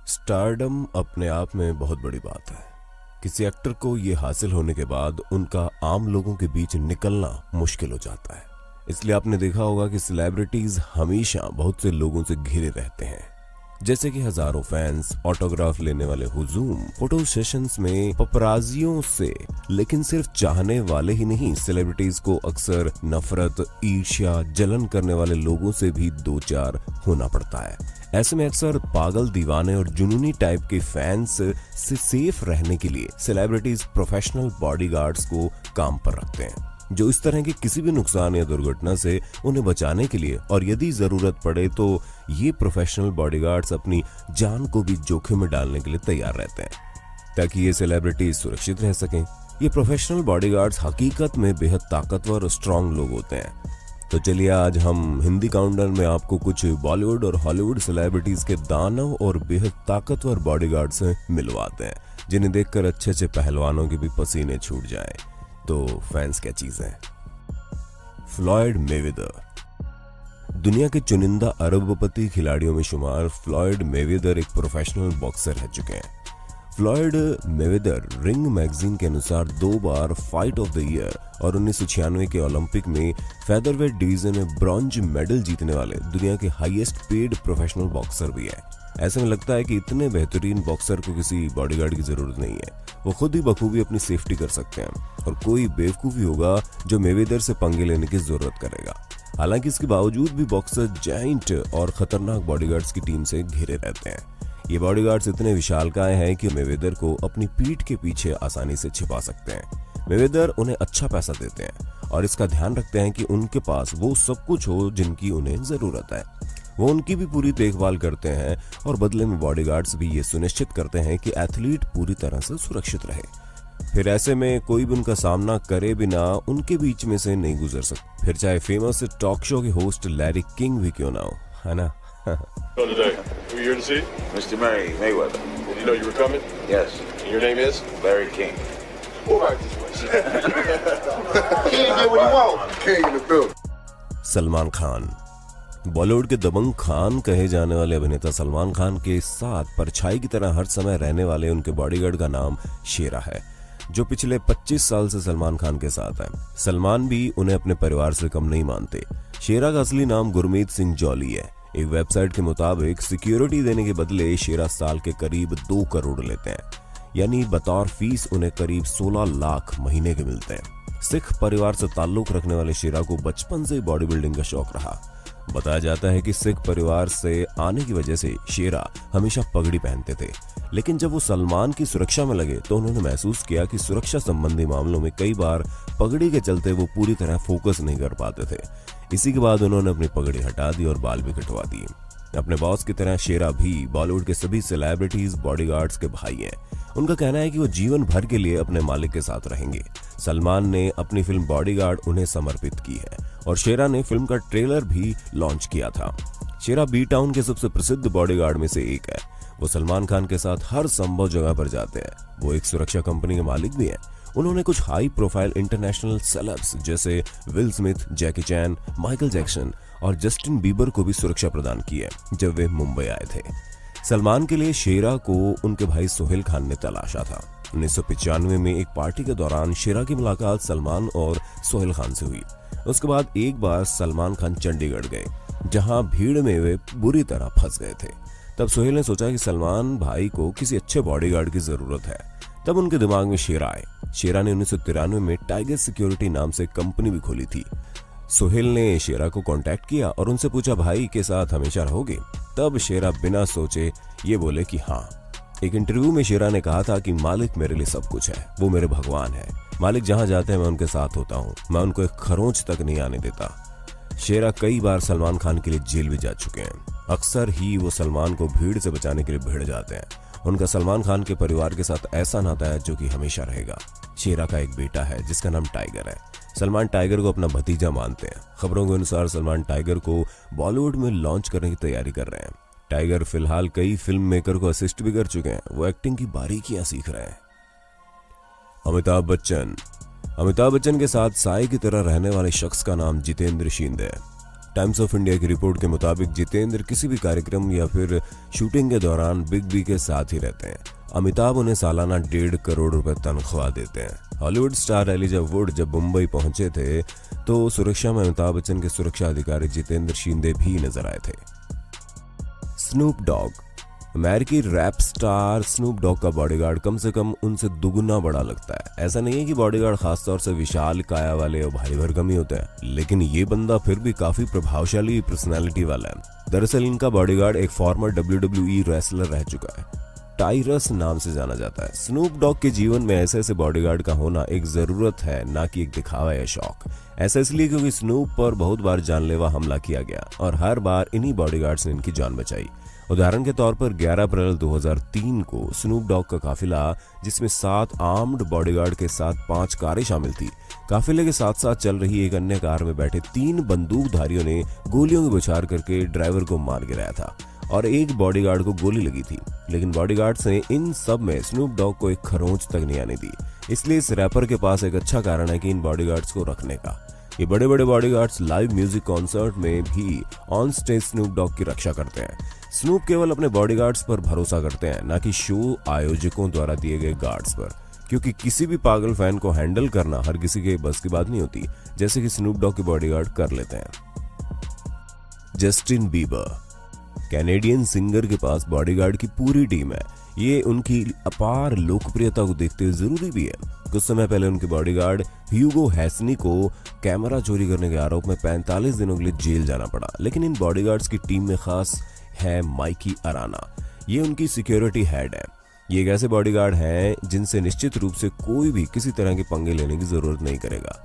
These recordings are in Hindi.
स्टारडम अपने आप में बहुत बड़ी बात है। किसी एक्टर को ये हासिल होने के बाद उनका आम लोगों के बीच निकलना मुश्किल हो जाता है। इसलिए आपने देखा होगा कि सेलिब्रिटीज हमेशा बहुत से लोगों से घिरे रहते हैं, जैसे कि हजारों फैंस, ऑटोग्राफ लेने वाले हुजूम, फोटो सेशंस में पपराजियों से। लेकिन सिर्फ चाहने वाले ही नहीं, सेलिब्रिटीज को अक्सर नफरत, ईर्ष्या, जलन करने वाले लोगों से भी दो चार होना पड़ता है। ऐसे में अक्सर पागल, दीवाने और जुनूनी टाइप के फैंस से सेफ रहने के लिए सेलिब्रिटीज प्रोफेशनल बॉडीगार्ड्स को काम पर रखते हैं, जो इस तरह के किसी भी नुकसान या दुर्घटना से उन्हें बचाने के लिए और यदि जरूरत पड़े तो ये प्रोफेशनल बॉडीगार्ड्स अपनी जान को भी जोखिम में डालने के लिए तैयार रहते हैं ताकि ये सेलिब्रिटीज सुरक्षित रह सकें। ये प्रोफेशनल बॉडीगार्ड्स हकीकत में बेहद ताकतवर और स्ट्रांग लोग होते हैं। तो चलिए आज हम हिंदी काउंटर में आपको कुछ बॉलीवुड और हॉलीवुड सेलिब्रिटीज के दानव और बेहद ताकतवर बॉडीगार्ड से मिलवाते हैं, जिन्हें देखकर अच्छे अच्छे पहलवानों के भी पसीने छूट जाएं। तो फैंस क्या चीज है? Floyd Mayweather. दुनिया के चुनिंदा अरबपति खिलाड़ियों में शुमार फ्लॉयड मेवेदर एक प्रोफेशनल बॉक्सर रह चुके हैं। फ्लॉयड मेवेदर रिंग मैगजीन के अनुसार 2 बार फाइट ऑफ द ईयर और 1996 के ओलंपिक में फेदरवेट डिवीजन में ब्रॉन्ज मेडल जीतने वाले दुनिया के हाईएस्ट पेड प्रोफेशनल बॉक्सर भी है। ऐसे में लगता है कि इतने बेहतरीन बॉक्सर को किसी बॉडीगार्ड की जरूरत नहीं है, वो खुद ही बखूबी अपनी सेफ्टी कर सकते हैं और कोई बेवकूफी होगा जो मेवेदर से पंगे लेने की जरूरत करेगा। हालांकि इसके बावजूद भी बॉक्सर जायंट और खतरनाक बॉडीगार्ड्स की टीम से घिरे रहते हैं। ये बॉडीगार्ड्स इतने विशालकाय हैं कि मेवेदर को अपनी पीठ के पीछे आसानी से छिपा सकते हैं। मेवेदर उन्हें अच्छा पैसा देते हैं और इसका ध्यान रखते हैं कि उनके पास वो सब कुछ हो जिनकी उन्हें जरूरत है। वो उनकी भी पूरी देखभाल करते हैं और बदले में बॉडीगार्ड्स भी ये सुनिश्चित करते हैं कि एथलीट पूरी तरह से सुरक्षित रहे। फिर ऐसे में कोई भी उनका सामना करे बिना उनके बीच में से नहीं गुजर सकता, फिर चाहे फेमस टॉक शो के होस्ट लैरी किंग भी क्यों ना हो, है ना? Today, who you here to see? Mr. Mayweather. Did you know you were coming? Yes. And your name is? Larry King. All right, this way. King get what he want. King in the building. Salman Khan. Bollywood के दबंग खान कहे जाने वाले अभिनेता सलमान खान के साथ परछाई की तरह हर समय रहने वाले उनके बॉडीगार्ड का नाम शेरा है, जो पिछले 25 साल से सलमान खान के साथ है। सलमान भी उन्हें अपने परिवार से कम नहीं मानते। शेरा का असली नाम गुरमीत सिंह जौली है। एक वेबसाइट के मुताबिक सिक्योरिटी देने के बदले शेरा साल के करीब 2 करोड़ लेते हैं, यानी बतौर फीस उन्हें करीब 16 लाख महीने के मिलते हैं। सिख परिवार से ताल्लुक रखने वाले शेरा को बचपन से बॉडी बिल्डिंग का शौक रहा। बताया जाता है कि सिख परिवार से आने की वजह से शेरा हमेशा पगड़ी पहनते थे, लेकिन जब वो सलमान की सुरक्षा में लगे तो उन्होंने महसूस किया कि सुरक्षा संबंधी मामलों में कई बार पगड़ी के चलते वो पूरी तरह फोकस नहीं कर पाते थे। इसी के बाद उन्होंने अपनी पगड़ी हटा दी और बाल भी कटवा दिए। अपने बॉस की तरह शेरा भी बॉलीवुड के सभी सेलिब्रिटीज बॉडीगार्ड्स के भाई हैं। उनका कहना है कि वो जीवन भर के लिए अपने मालिक के साथ रहेंगे। सलमान ने अपनी फिल्म बॉडीगार्ड उन्हें समर्पित की है और शेरा ने फिल्म का ट्रेलर भी लॉन्च किया था। शेरा बी टाउन के सबसे प्रसिद्ध बॉडीगार्ड में से एक है। वो सलमान खान के साथ हर संभव जगह पर जाते हैं। वो एक सुरक्षा कंपनी के मालिक भी हैं। उन्होंने कुछ हाई प्रोफाइल इंटरनेशनल सेलेब्स जैसे will Smith, Jackie chain, Michael Jackson और जस्टिन बीबर को भी सुरक्षा प्रदान की है जब वे मुंबई आए थे। सलमान के लिए शेरा को उनके भाई सोहेल खान ने तलाशा था। 1995 में एक पार्टी के दौरान शेरा की मुलाकात सलमान और सोहेल खान से हुई। उसके बाद एक बार सलमान खान चंडीगढ़ गए, जहां भीड़ में वे बुरी तरह फंस गए थे। तब सोहेल ने सोचा कि सलमान भाई को किसी अच्छे बॉडीगार्ड की जरूरत है। तब उनके दिमाग में शेरा आए। शेरा ने 1993 में टाइगर सिक्योरिटी नाम से कंपनी भी खोली थी। सोहेल ने शेरा को कांटेक्ट किया और उनसे पूछा, भाई के साथ हमेशा रहोगे? तब शेरा बिना सोचे ये बोले कि हाँ। एक इंटरव्यू में शेरा ने कहा था कि मालिक मेरे लिए सब कुछ है, वो मेरे भगवान है। मालिक जहां जाते हैं मैं उनके साथ होता हूँ, मैं उनको एक खरोंच तक नहीं आने देता। शेरा कई बार सलमान खान के लिए जेल भी जा चुके हैं। अक्सर ही वो सलमान को भीड़ से बचाने के लिए भिड़ जाते हैं। उनका सलमान खान के परिवार के साथ ऐसा नाता है जो कि हमेशा रहेगा। शेरा का एक बेटा है जिसका नाम टाइगर है। सलमान टाइगर को अपना भतीजा मानते हैं। खबरों के अनुसार सलमान टाइगर को बॉलीवुड में लॉन्च करने की तैयारी कर रहे हैं। टाइगर फिलहाल कई फिल्म मेकर को असिस्ट भी कर चुके हैं। वो एक्टिंग की बारीकियां सीख रहे हैं। अमिताभ बच्चन। अमिताभ बच्चन के साथ साए की तरह रहने वाले शख्स का नाम जितेंद्र शिंदे है। टाइम्स ऑफ इंडिया की रिपोर्ट के मुताबिक जितेंद्र किसी भी कार्यक्रम या फिर शूटिंग के दौरान बिग बी के साथ ही रहते हैं। अमिताभ उन्हें सालाना 1.5 करोड़ रुपए तनख्वाह देते हैं। हॉलीवुड स्टार एलिजा वुड जब मुंबई पहुंचे थे तो सुरक्षा में अमिताभ बच्चन के सुरक्षा अधिकारी जितेंद्र शिंदे भी नजर आए थे। Snoop Dogg. अमेरिकी रैप स्टार स्नूप डॉग का बॉडीगार्ड कम से कम उनसे दुगुना बड़ा लगता है। ऐसा नहीं है कि बॉडीगार्ड खासतौर से विशाल काया वाले और भारी भरकम ही होते हैं, लेकिन ये बंदा फिर भी काफी प्रभावशाली पर्सनालिटी वाला है। दरअसल इनका बॉडीगार्ड एक फॉर्मर WWE रेसलर रह चुका है। टाइरस नाम से जाना जाता है। स्नूप डॉग के जीवन में ऐसे ऐसे बॉडीगार्ड का होना एक जरूरत है, ना कि एक दिखावा या शौक। ऐसा इसलिए क्योंकि स्नूप पर बहुत बार जानलेवा हमला किया गया और हर बार इन्हीं बॉडीगार्ड्स ने इनकी जान बचाई। उदाहरण के तौर पर 11 अप्रैल 2003 को स्नूप डॉग का काफिला, जिसमें 7 आर्म्ड बॉडीगार्ड के साथ 5 कारें शामिल थी, काफिले के साथ साथ चल रही एक अन्य कार में बैठे 3 बंदूकधारियों ने गोलियों की बौछार करके ड्राइवर को मार गिराया था और एक बॉडीगार्ड को गोली लगी थी। लेकिन बॉडीगार्ड्स ने इन सब में स्नूप डॉग को एक खरोंच तक नहीं आने दी। इसलिए इस रैपर के पास एक अच्छा कारण है कि इन बॉडीगार्ड्स को रखने का। ये बड़े बड़े बॉडीगार्ड्स लाइव म्यूजिक कॉन्सर्ट में भी ऑन स्टेज स्नूप डॉग की रक्षा करते हैं। स्नूप केवल अपने बॉडीगार्ड्स पर भरोसा करते हैं, ना कि शो आयोजकों द्वारा दिए गए गार्ड्स पर, क्योंकि किसी भी पागल फैन को हैंडल करना हर किसी के बस की बात नहीं होती, जैसे कि स्नूप डॉग के बॉडीगार्ड कर लेते हैं। Justin Bieber. कैनेडियन सिंगर के पास बॉडीगार्ड की पूरी टीम है। ये उनकी अपार लोकप्रियता को देखते हुए जरूरी भी है। कुछ समय पहले उनके बॉडीगार्ड ह्यूगो हैसनी को कैमरा चोरी करने के आरोप में 45 दिनों के लिए जेल जाना पड़ा। लेकिन इन बॉडीगार्ड्स की टीम में खास है माइकी अराना। ये उनकी सिक्योरिटी हेड है। ये एक ऐसे बॉडीगार्ड हैं जिनसे निश्चित रूप से कोई भी किसी तरह के पंगे लेने की जरूरत नहीं करेगा।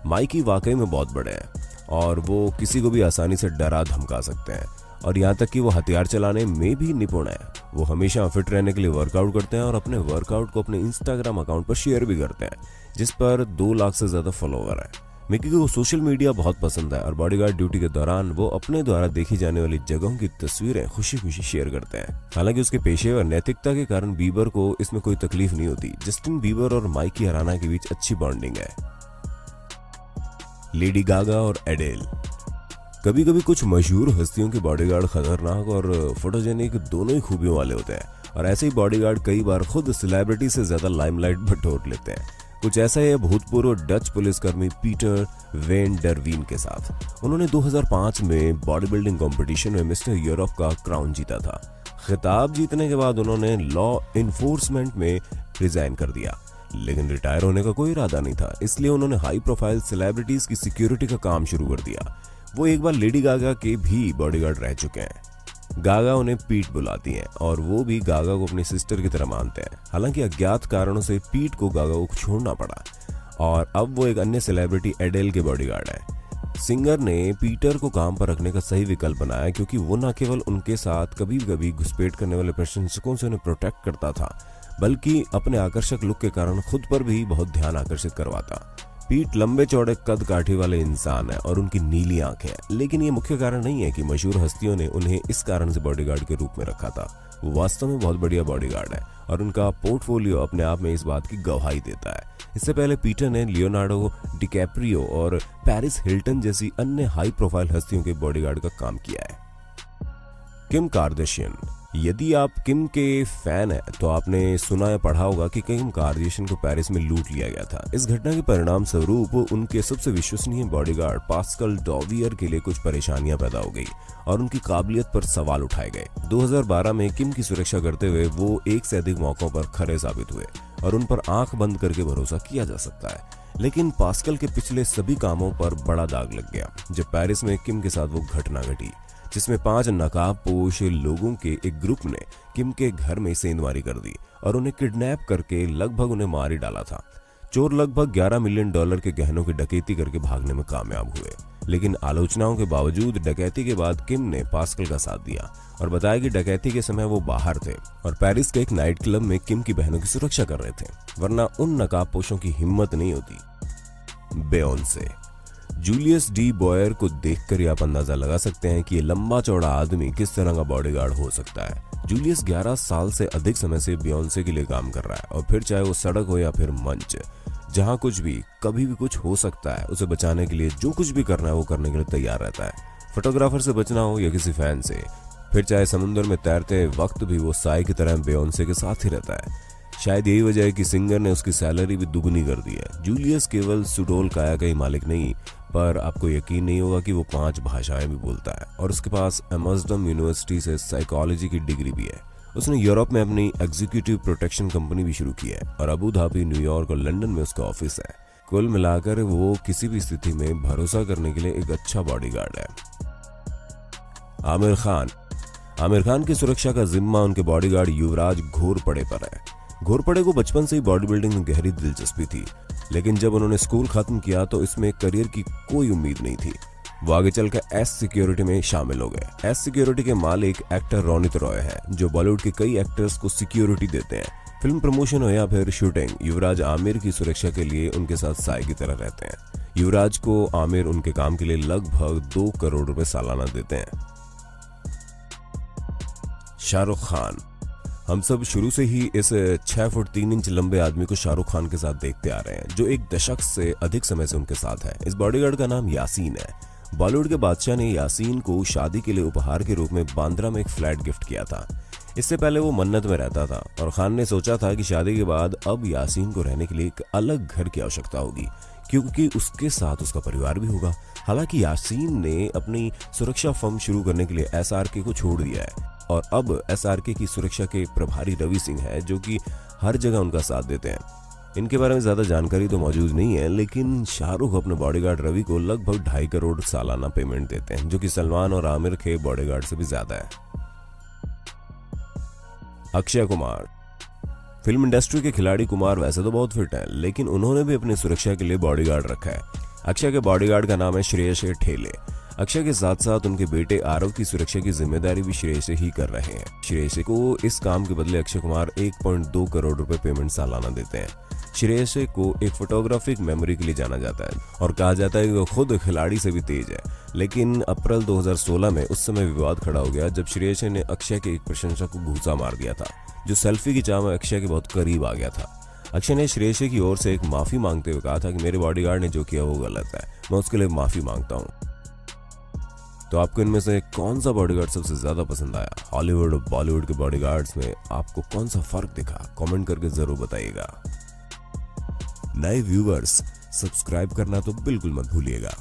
माइकी वाकई में बहुत बड़े हैं और वो किसी को भी आसानी से डरा धमका सकते हैं, और यहाँ तक कि वो हथियार चलाने में भी निपुण है। वो हमेशा फिट रहने के लिए वर्कआउट करते हैं और अपने वर्कआउट को अपने इंस्टाग्राम अकाउंट पर शेयर भी करते हैं, जिस पर 2 लाख से ज्यादा फॉलोवर है। मिकी को सोशल मीडिया बहुत पसंद है और बॉडीगार्ड ड्यूटी के दौरान वो अपने द्वारा देखी जाने वाली जगहों की तस्वीरें खुशी खुशी शेयर करते हैं। हालांकि उसके पेशे और नैतिकता के कारण बीबर को इसमें कोई तकलीफ नहीं होती। जस्टिन बीबर और माइकी अराना के बीच अच्छी बॉन्डिंग है। लेडी गागा और एडेल। कभी कभी कुछ मशहूर हस्तियों के बॉडीगार्ड खतरनाक और फोटोजेनिक दोनों ही खूबियों वाले होते हैं, और ऐसे ही बॉडीगार्ड कई बार खुद सेलिब्रिटी से ज्यादा लाइमलाइट बटोर लेते हैं। कुछ ऐसा है भूतपूर्व डच पुलिसकर्मी पीटर वेन डर वीन के साथ। उन्होंने 2005 में बॉडी बिल्डिंग कॉम्पिटिशन में मिस्टर यूरोप का क्राउन जीता था। खिताब जीतने के बाद उन्होंने लॉ इन्फोर्समेंट में रिजाइन कर दिया, लेकिन रिटायर होने का कोई इरादा नहीं था। इसलिए उन्होंने हाई प्रोफाइल सेलिब्रिटीज की सिक्योरिटी का काम शुरू कर दिया। वो एक बार लेडी गागा के भी बॉडीगार्ड रह चुके हैं। गागा उन्हें पीट बुलाती हैं और वो भी गागा को अपनी सिस्टर की तरह मानते हैं। हालांकि अज्ञात कारणों से पीट को गागा को छोड़ना पड़ा और अब वो एक अन्य सेलिब्रिटी एडेल के बॉडीगार्ड है। सिंगर ने पीटर को काम पर रखने का सही विकल्प बनाया, क्योंकि वो न केवल उनके साथ कभी कभी घुसपैठ करने वाले प्रशंसकों से उन्हें प्रोटेक्ट करता था, बल्कि अपने आकर्षक लुक के कारण खुद पर भी बहुत ध्यान आकर्षित करवाता। पीट लंबे चौड़े कद काठी वाले इंसान है और उनकी नीली आंखें हैं, लेकिन ये मुख्य कारण नहीं है कि मशहूर हस्तियों ने उन्हें इस कारण से बॉडीगार्ड के रूप में रखा था। वो वास्तव में बहुत बढ़िया बॉडीगार्ड है और उनका पोर्टफोलियो अपने आप में इस बात की गवाही देता है। इससे पहले पीटर ने लियोनार्डो डिकैप्रियो और पेरिस हिल्टन जैसी अन्य हाई प्रोफाइल हस्तियों के बॉडीगार्ड का काम किया है। Kim Kardashian. यदि आप किम के फैन हैं तो आपने सुना या पढ़ा होगा कि किम कार्दाशियन को पेरिस में लूट लिया गया था। इस घटना के परिणाम स्वरूप उनके सबसे विश्वसनीय बॉडीगार्ड पास्कल डॉवियर के लिए कुछ परेशानियां पैदा हो गई और उनकी काबिलियत पर सवाल उठाए गए। 2012 में किम की सुरक्षा करते हुए वो एक से अधिक मौकों पर खरे साबित हुए और उन पर आंख बंद करके भरोसा किया जा सकता है। लेकिन पास्कल के पिछले सभी कामों पर बड़ा दाग लग गया जब पेरिस में किम के साथ वो घटना घटी, जिसमें 5 नकाबपोश लोगों के एक ग्रुप ने किम के घर में सेंधमारी कर दी और उन्हें किडनैप करके लगभग उन्हें मार ही डाला था। चोर लगभग $11 मिलियन के गहनों की डकैती करके भागने में कामयाब हुए, लेकिन आलोचनाओं के बावजूद डकैती के बाद किम ने पास्कल का साथ दिया और बताया कि डकैती के समय वो बाहर थे और पेरिस के एक नाइट क्लब में किम की बहनों की सुरक्षा कर रहे थे, वरना उन नकाबपोशों की हिम्मत नहीं होती। बेयोंसे। जूलियस डी बॉयर को देखकर आप अंदाजा लगा सकते हैं कि ये लंबा चौड़ा आदमी किस तरह का बॉडीगार्ड हो सकता है। जूलियस 11 साल से अधिक समय से बियोंसे के लिए काम कर रहा है और फिर चाहे वो सड़क हो या फिर मंच, जहां कुछ भी कभी भी कुछ हो सकता है, उसे बचाने के लिए जो कुछ भी करना है वो करने के लिए तैयार रहता है। फोटोग्राफर से बचना हो या किसी फैन से, फिर चाहे समुद्र में तैरते वक्त भी वो साई की तरह बेयोंसे के साथ ही रहता है। शायद यही वजह है कि सिंगर ने उसकी सैलरी भी दुगनी कर दी है। जूलियस केवल सुडोल काया का ही मालिक नहीं, पर आपको यकीन नहीं होगा कि वो 5 भाषाएं भी बोलता है और उसके पास एम्स्टर्डम यूनिवर्सिटी से साइकोलॉजी की डिग्री भी है। उसने यूरोप में अपनी एग्जीक्यूटिव प्रोटेक्शन कंपनी भी शुरू की है और अबू धाबी, न्यूयॉर्क और लंदन में उसका ऑफिस है। कुल मिलाकर वो किसी भी स्थिति में भरोसा करने के लिए एक अच्छा बॉडीगार्ड है। आमिर खान की सुरक्षा का जिम्मा उनके बॉडीगार्ड युवराज घोरपड़े पर है। घोरपड़े को बचपन से ही बॉडी बिल्डिंग में गहरी दिलचस्पी थी, लेकिन जब उन्होंने स्कूल खत्म किया तो इसमें करियर की कोई उम्मीद नहीं थी। वो आगे चलकर एस सिक्योरिटी में शामिल हो गए। एस सिक्योरिटी के मालिक एक्टर रोनित रॉय है, जो बॉलीवुड के कई एक्टर्स को सिक्योरिटी देते हैं। फिल्म प्रमोशन हो या फिर शूटिंग, युवराज आमिर की सुरक्षा के लिए उनके साथ साई की तरह रहते हैं। युवराज को आमिर उनके काम के लिए लगभग 2 करोड़ रुपए सालाना देते हैं। शाहरुख खान। हम सब शुरू से ही इस 6 फुट 3 इंच लंबे आदमी को शाहरुख खान के साथ देखते आ रहे हैं, जो एक दशक से अधिक समय से उनके साथ है। इस बॉडीगार्ड का नाम यासीन है। बॉलीवुड के बादशाह ने यासीन को शादी के लिए उपहार के रूप में बांद्रा में एक फ्लैट गिफ्ट किया था। इससे पहले वो मन्नत में रहता था और खान ने सोचा था कि शादी के बाद अब यासीन को रहने के लिए एक अलग घर की आवश्यकता होगी, क्योंकि उसके साथ उसका परिवार भी होगा। हालांकि यासीन ने अपनी सुरक्षा फर्म शुरू करने के लिए SRK को छोड़ दिया है और अब SRK की सुरक्षा के प्रभारी रवि सिंह है, जो कि हर जगह उनका साथ देते हैं। इनके बारे में ज्यादा जानकारी तो मौजूद नहीं है, लेकिन शाहरुख अपने बॉडीगार्ड रवि को लगभग 2.5 करोड़ सालाना पेमेंट देते हैं, जो कि सलमान और आमिर के बॉडीगार्ड से भी ज्यादा है। अक्षय कुमार। फिल्म इंडस्ट्री के खिलाड़ी कुमार वैसे तो बहुत फिट हैं, लेकिन उन्होंने भी अपनी सुरक्षा के लिए बॉडीगार्ड रखा है। अक्षय के बॉडीगार्ड का नाम है श्रेयस ठेले। अक्षय के साथ साथ उनके बेटे आरव की सुरक्षा की जिम्मेदारी भी श्रेयस ही कर रहे हैं। श्रेयस को इस काम के बदले अक्षय कुमार 1.2 करोड़ रुपए पेमेंट सालाना देते हैं। श्रेयस को एक फोटोग्राफिक मेमोरी के लिए जाना जाता है और कहा जाता है कि वो खुद खिलाड़ी से भी तेज है। लेकिन अप्रैल 2016 में उस समय विवाद खड़ा हो गया जब श्रेयस ने अक्षय के एक प्रशंसक को घूसा मार दिया था, जो सेल्फी की चाह में अक्षय के बहुत करीब आ गया था। अक्षय ने श्रेयस की ओर से एक माफी मांगते हुए कहा था कि मेरे बॉडीगार्ड ने जो किया वो गलत है, मैं उसके लिए माफी मांगता हूँ। तो आपको इनमें से कौन सा बॉडीगार्ड सबसे ज्यादा पसंद आया? हॉलीवुड और बॉलीवुड के बॉडीगार्ड्स में आपको कौन सा फर्क दिखा? कमेंट करके जरूर बताइएगा। नए व्यूअर्स सब्सक्राइब करना तो बिल्कुल मत भूलिएगा।